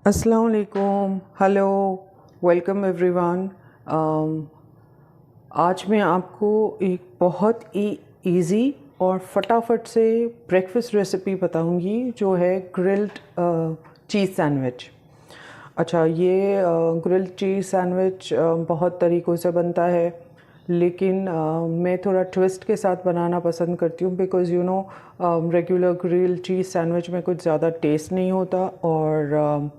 अस्सलाम वालेकुम, hello, welcome everyone. आज मैं आपको एक बहुत ही इजी और फटाफट से ब्रेकफास्ट रेसिपी बताऊंगी जो है ग्रिल्ड चीज़ सैंडविच। अच्छा, ये ग्रिल्ड चीज़ सैंडविच बहुत तरीक़ों से बनता है, लेकिन मैं थोड़ा ट्विस्ट के साथ बनाना पसंद करती हूँ because regular grilled cheese sandwich में कुछ ज़्यादा टेस्ट नहीं होता। और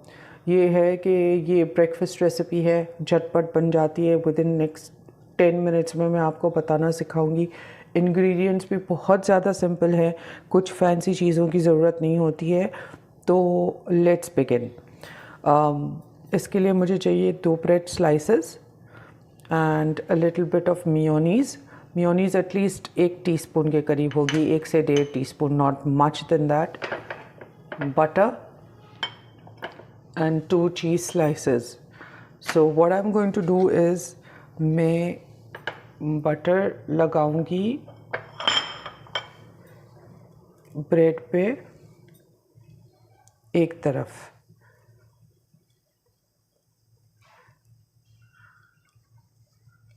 ये है कि ये ब्रेकफास्ट रेसिपी है, झटपट बन जाती है। विद इन नेक्स्ट 10 मिनट्स में मैं आपको बताना सिखाऊंगी। इंग्रेडिएंट्स भी बहुत ज़्यादा सिंपल है, कुछ फैंसी चीज़ों की ज़रूरत नहीं होती है। तो लेट्स बिगिन। इसके लिए मुझे चाहिए 2 bread slices and a little bit of mayonnaise. Mayonnaise at least 1 teaspoon के करीब होगी, 1 से 1.5 teaspoon, not much than that. Butter and 2 cheese slices. So what I'm going to do is मैं बटर लगाऊंगी ब्रेड पे एक तरफ,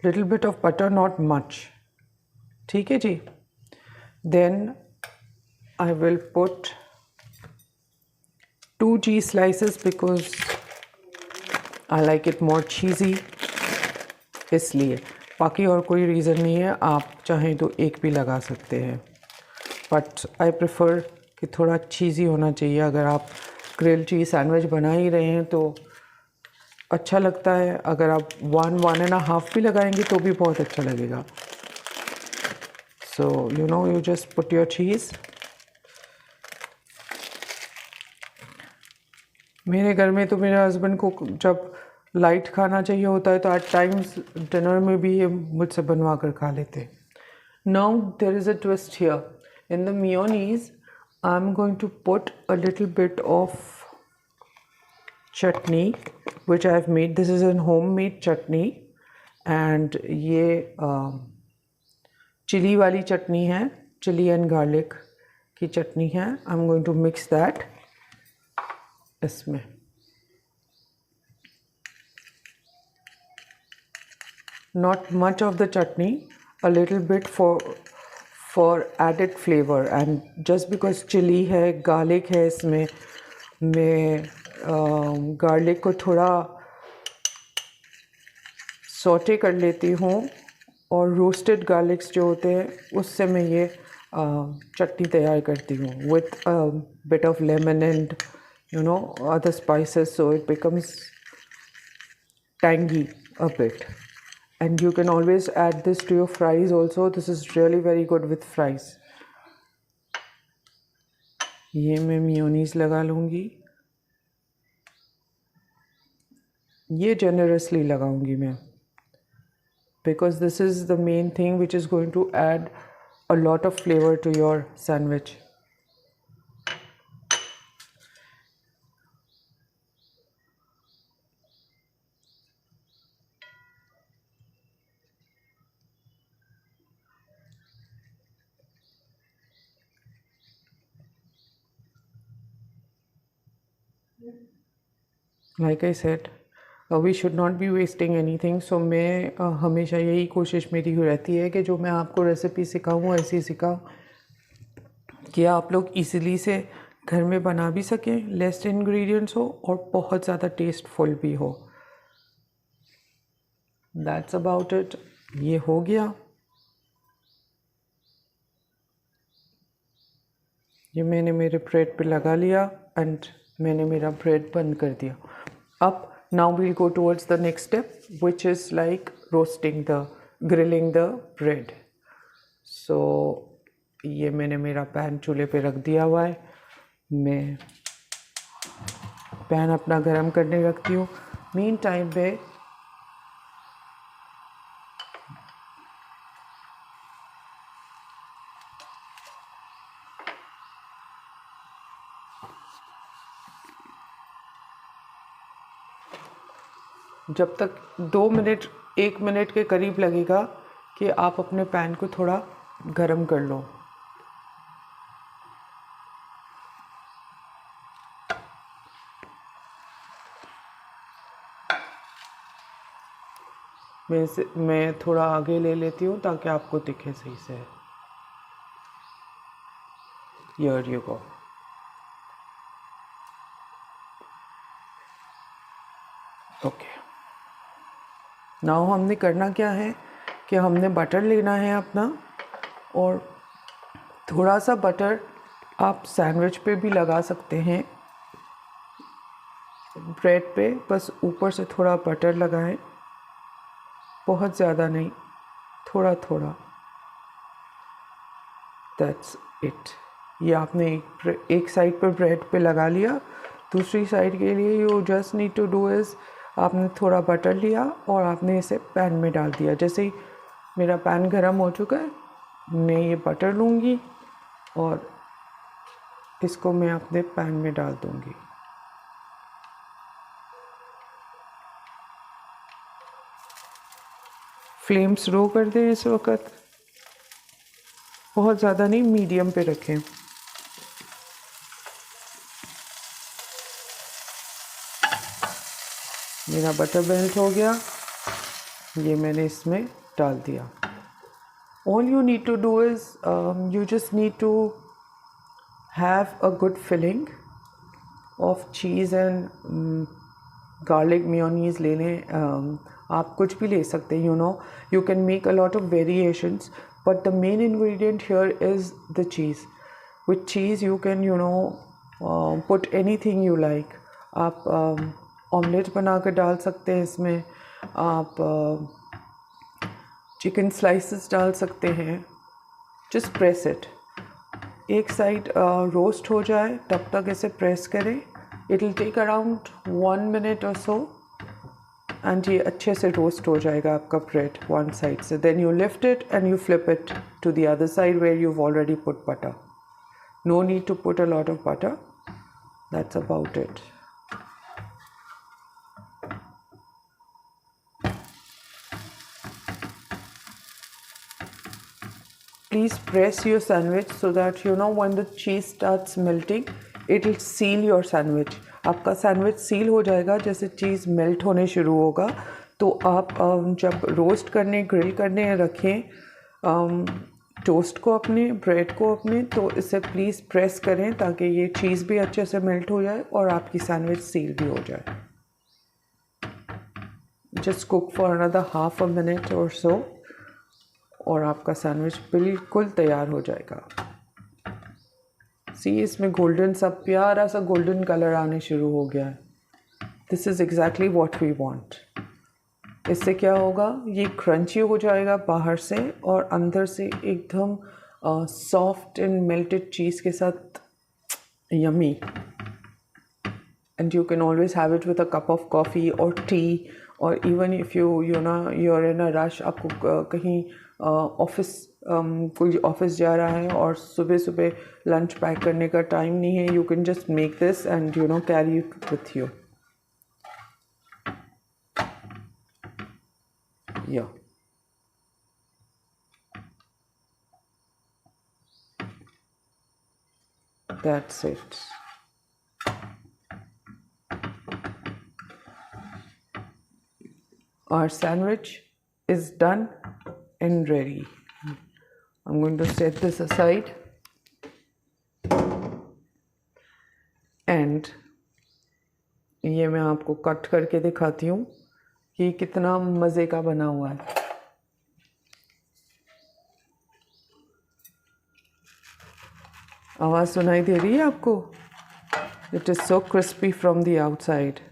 little bit of butter, not much, ठीक है जी। Then I will put 2 cheese slices because I like it more cheesy, इसलिए, बाकी और कोई रीज़न नहीं है। आप चाहें तो एक भी लगा सकते हैं, बट आई प्रेफर कि थोड़ा चीज़ी होना चाहिए। अगर आप ग्रिल चीज़ सैंडविच बना ही रहे हैं तो अच्छा लगता है। अगर आप 1.5 भी लगाएंगे तो भी बहुत अच्छा लगेगा। So you just put your cheese. मेरे घर में तो मेरे हस्बैंड को जब लाइट खाना चाहिए होता है तो एट टाइम्स डिनर में भी ये मुझसे बनवा कर खा लेते हैं। Now there is a twist here. In the mayonnaise I am going to put a little bit of chutney which I have made. This is a homemade chutney and ये चिली वाली चटनी है, चिली एंड गार्लिक की चटनी है। I am going to mix that इसमें। Not much of the chutney, a little bit for added flavor, and just because chili है, garlic है इसमें, मैं गार्लिक को थोड़ा सौटे कर लेती हूँ और रोस्टेड गार्लिक्स जो होते हैं उससे मैं ये चटनी तैयार करती हूँ with bit of lemon and other spices, so it becomes tangy a bit. And you can always add this to your fries also. This is really very good with fries. ये मैं मेयोनीज लगा लूँगी, ये generously लगाऊंगी मैं, because this is the main thing which is going to add a lot of flavor to your sandwich. Like I said, we should not be wasting anything. So मैं हमेशा यही कोशिश मेरी रहती है कि जो मैं आपको रेसिपी सिखाऊँ ऐसी सिखाऊँ कि आप लोग इजीली से घर में बना भी सकें, लेस इंग्रेडिएंट्स हो और बहुत ज़्यादा टेस्टफुल भी हो। That's about it. ये हो गया, ये मैंने मेरे ब्रेड पे लगा लिया एंड मैंने मेरा ब्रेड बंद कर दिया। अब now we'll go towards the next step which is like roasting the grilling the bread. So ये मैंने मेरा पैन चूल्हे पे रख दिया हुआ है। मैं पैन अपना गरम करने रखती हूँ। मीन टाइम पे जब तक 2 मिनट 1 मिनट के करीब लगेगा कि आप अपने पैन को थोड़ा गरम कर लो। मैं थोड़ा आगे ले लेती हूँ ताकि आपको दिखे सही से। Here you go. Okay, now हमने करना क्या है कि हमने बटर लेना है अपना, और थोड़ा सा बटर आप सैंडविच पे भी लगा सकते हैं, ब्रेड पे बस ऊपर से थोड़ा बटर लगाएं, बहुत ज़्यादा नहीं, थोड़ा थोड़ा, दैट्स इट। ये आपने एक साइड पर ब्रेड पे लगा लिया। दूसरी साइड के लिए you just need to do is, आपने थोड़ा बटर लिया और आपने इसे पैन में डाल दिया। जैसे ही मेरा पैन गरम हो चुका है, मैं ये बटर लूँगी और इसको मैं अपने पैन में डाल दूँगी। फ्लेम स्लो कर दें इस वक्त, बहुत ज़्यादा नहीं, मीडियम पे रखें। मेरा बटर मेल्ट हो गया, ये मैंने इसमें डाल दिया। All you need to do is you just need to have a good filling of cheese and garlic mayonnaise ले लें। आप कुछ भी ले सकते हैं, you can make a lot of variations, but the main ingredient here is the cheese. With cheese you can put anything you like. आप omelette बना कर डाल सकते हैं इसमें, आप चिकन स्लाइसेस डाल सकते हैं। जस्ट प्रेस इट, एक साइड रोस्ट हो जाए तब तक इसे प्रेस करें। It will take around 1 minute और सो, एंड ये अच्छे से रोस्ट हो जाएगा आपका ब्रेड वन साइड से। Then you lift it and you flip it to the other side where you already put butter. No need to put a lot of butter, that's about it. Please press your sandwich so that when the cheese starts melting, it will seal your sandwich. आपका sandwich seal हो जाएगा जैसे चीज़ melt होने शुरू होगा। तो आप जब रोस्ट करने, ग्रिल करने रखें टोस्ट को अपने, ब्रेड को अपने, तो इसे प्लीज़ प्रेस करें ताकि ये चीज़ भी अच्छे से मेल्ट हो जाए और आपकी सैंडविच सील भी हो जाए। Just cook for another half a minute और सो, और आपका सैंडविच बिल्कुल तैयार हो जाएगा। सी, इसमें गोल्डन सा, प्यारा सा गोल्डन कलर आने शुरू हो गया है। This is exactly what we want. इससे क्या होगा, ये क्रंची हो जाएगा बाहर से और अंदर से एकदम सॉफ्ट एंड मेल्टेड चीज़ के साथ, yummy. And you can always have it with a cup of coffee और टी, और even if you in a rush, आपको कहीं कोई ऑफिस जा रहा है और सुबह सुबह लंच पैक करने का टाइम नहीं है, you can just make this and carry it with you. या that's it. Our sandwich is done and ready. I'm going to set this aside, and ये मैं आपको कट करके दिखाती हूँ कि कितना मज़े का बना हुआ है। आवाज़ सुनाई दे रही है आपको? It is so crispy from the outside.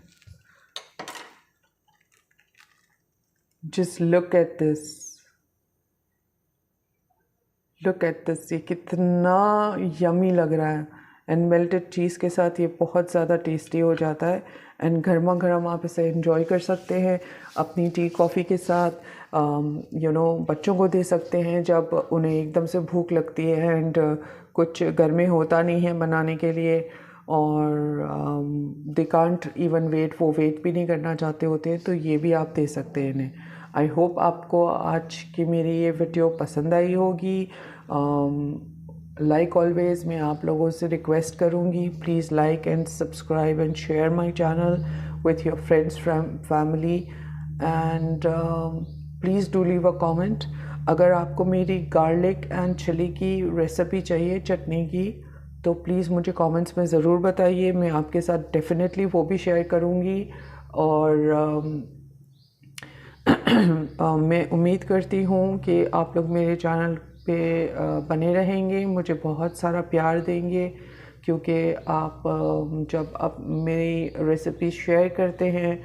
Just look at this. Look at this. ये कितना यमी लग रहा है, एंड मेल्टेड चीज़ के साथ ये बहुत ज़्यादा टेस्टी हो जाता है। एंड गर्मा गर्म आप इसे एंजॉय कर सकते हैं अपनी टी कॉफ़ी के साथ। बच्चों को दे सकते हैं जब उन्हें एकदम से भूख लगती है एंड कुछ घर में होता नहीं है बनाने के लिए, और दे कांट इवन वेट, वो वेट भी नहीं करना चाहते होते हैं, तो ये भी आप दे सकते हैं इन्हें। आई होप आपको आज की मेरी ये वीडियो पसंद आई होगी। लाइक ऑलवेज मैं आप लोगों से रिक्वेस्ट करूँगी, please like and subscribe and share my channel with your friends, family, and please do leave a comment. अगर आपको मेरी गार्लिक एंड चिली की रेसिपी चाहिए, चटनी की, तो प्लीज़ मुझे कमेंट्स में ज़रूर बताइए। मैं आपके साथ डेफिनेटली वो भी शेयर करूँगी। और मैं उम्मीद करती हूँ कि आप लोग मेरे चैनल पे बने रहेंगे, मुझे बहुत सारा प्यार देंगे, क्योंकि आप जब आप मेरी रेसिपी शेयर करते हैं,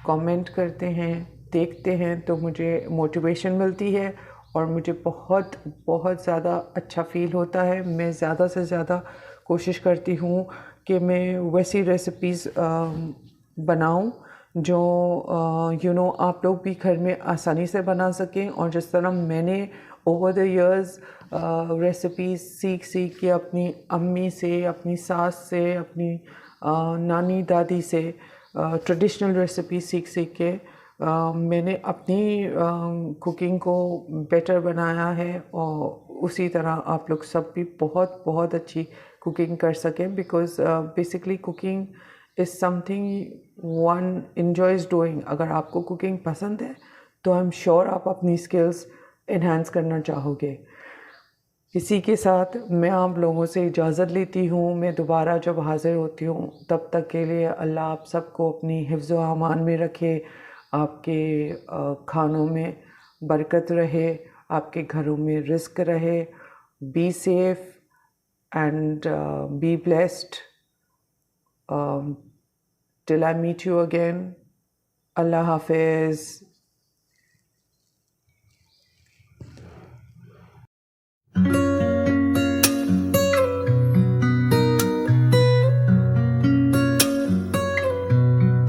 कमेंट करते हैं, देखते हैं, तो मुझे मोटिवेशन मिलती है और मुझे बहुत बहुत ज़्यादा अच्छा फ़ील होता है। मैं ज़्यादा से ज़्यादा कोशिश करती हूँ कि मैं वैसी रेसिपीज़ बनाऊं जो आप लोग भी घर में आसानी से बना सकें। और जिस तरह मैंने ओवर द इयर्स रेसिपीज़ सीख के अपनी अम्मी से, अपनी सास से, अपनी नानी दादी से ट्रेडिशनल रेसिपी सीख के मैंने अपनी कुकिंग को बेटर बनाया है। और उसी तरह आप लोग सब भी बहुत बहुत अच्छी कुकिंग कर सकें, because basically cooking is something one enjoys doing. अगर आपको कुकिंग पसंद है तो आई एम श्योर आप अपनी स्किल्स इन्हांस करना चाहोगे। इसी के साथ मैं आप लोगों से इजाज़त लेती हूँ। मैं दोबारा जब हाज़िर होती हूँ, तब तक के लिए अल्लाह आप सबको अपनी हिफ्ज़ व अमान में रखे, आपके खानों में बरकत रहे, आपके घरों में रिज़्क़ रहे। Be safe and be blessed. Till I meet you again, Allah Hafiz.